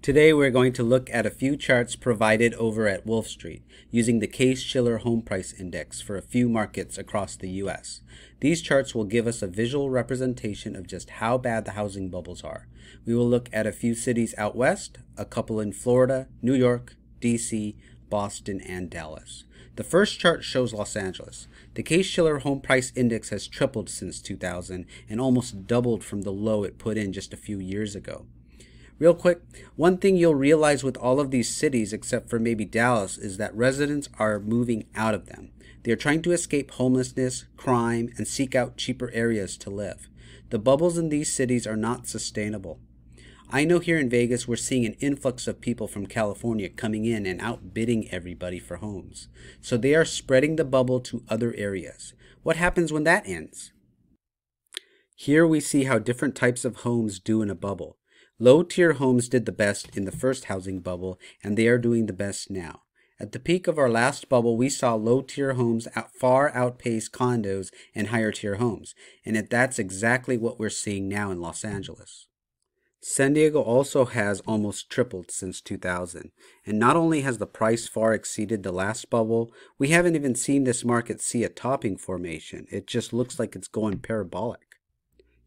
Today we're going to look at a few charts provided over at Wolf Street using the Shiller Home Price Index for a few markets across the US. These charts will give us a visual representation of just how bad the housing bubbles are. We will look at a few cities out west, a couple in Florida, New York, DC, Boston, and Dallas. The first chart shows Los Angeles. The Shiller Home Price Index has tripled since 2000 and almost doubled from the low it put in just a few years ago. Real quick, one thing you'll realize with all of these cities, except for maybe Dallas, is that residents are moving out of them. They are trying to escape homelessness, crime, and seek out cheaper areas to live. The bubbles in these cities are not sustainable. I know here in Vegas we're seeing an influx of people from California coming in and outbidding everybody for homes. So they are spreading the bubble to other areas. What happens when that ends? Here we see how different types of homes do in a bubble. Low-tier homes did the best in the first housing bubble, and they are doing the best now. At the peak of our last bubble, we saw low-tier homes far outpace condos and higher-tier homes, and that's exactly what we're seeing now in Los Angeles. San Diego also has almost tripled since 2000, and not only has the price far exceeded the last bubble, we haven't even seen this market see a topping formation. It just looks like it's going parabolic.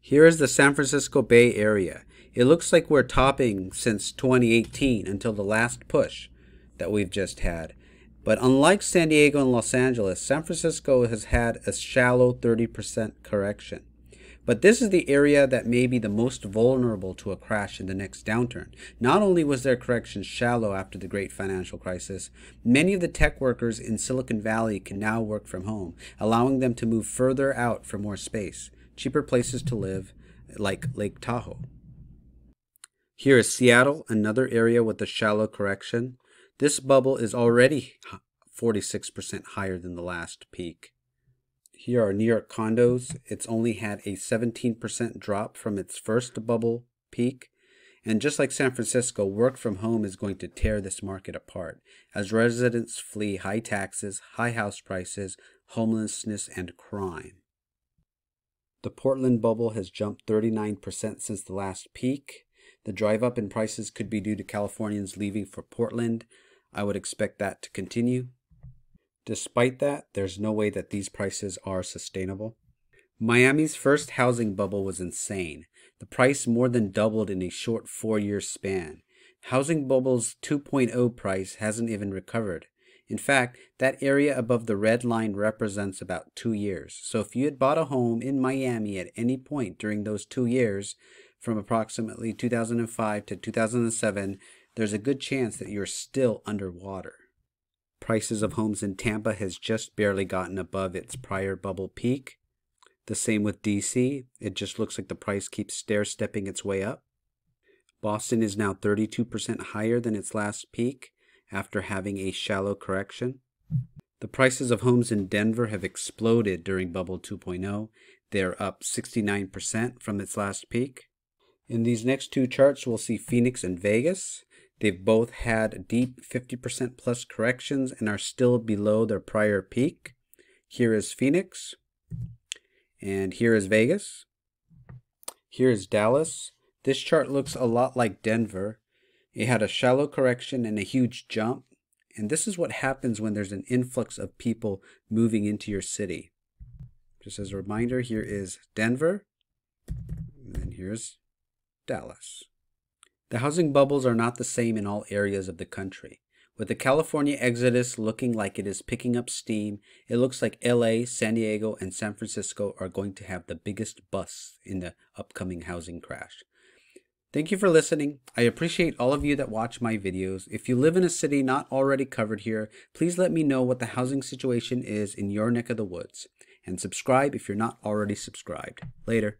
Here is the San Francisco Bay Area. It looks like we're topping since 2018 until the last push that we've just had. But unlike San Diego and Los Angeles, San Francisco has had a shallow 30% correction. But this is the area that may be the most vulnerable to a crash in the next downturn. Not only was their correction shallow after the great financial crisis, many of the tech workers in Silicon Valley can now work from home, allowing them to move further out for more space, cheaper places to live, like Lake Tahoe. Here is Seattle, another area with a shallow correction. This bubble is already 46% higher than the last peak. Here are New York condos. It's only had a 17% drop from its first bubble peak. And just like San Francisco, work from home is going to tear this market apart as residents flee high taxes, high house prices, homelessness, and crime. The Portland bubble has jumped 39% since the last peak. The drive up in prices could be due to Californians leaving for Portland. I would expect that to continue. Despite that, there's no way that these prices are sustainable. Miami's first housing bubble was insane. The price more than doubled in a short 4-year span. Housing bubble's 2.0 price hasn't even recovered. In fact, that area above the red line represents about 2 years. So if you had bought a home in Miami at any point during those 2 years, from approximately 2005 to 2007, there's a good chance that you're still underwater. Prices of homes in Tampa has just barely gotten above its prior bubble peak. The same with DC. It just looks like the price keeps stair-stepping its way up. Boston is now 32% higher than its last peak after having a shallow correction. The prices of homes in Denver have exploded during Bubble 2.0. They're up 69% from its last peak. In these next two charts, we'll see Phoenix and Vegas. They've both had deep 50% plus corrections and are still below their prior peak. Here is Phoenix, and here is Vegas. Here is Dallas. This chart looks a lot like Denver. It had a shallow correction and a huge jump. And this is what happens when there's an influx of people moving into your city. Just as a reminder, here is Denver, and then here's Dallas. The housing bubbles are not the same in all areas of the country. With the California exodus looking like it is picking up steam, it looks like LA, San Diego, and San Francisco are going to have the biggest busts in the upcoming housing crash. Thank you for listening. I appreciate all of you that watch my videos. If you live in a city not already covered here, please let me know what the housing situation is in your neck of the woods. And subscribe if you're not already subscribed. Later.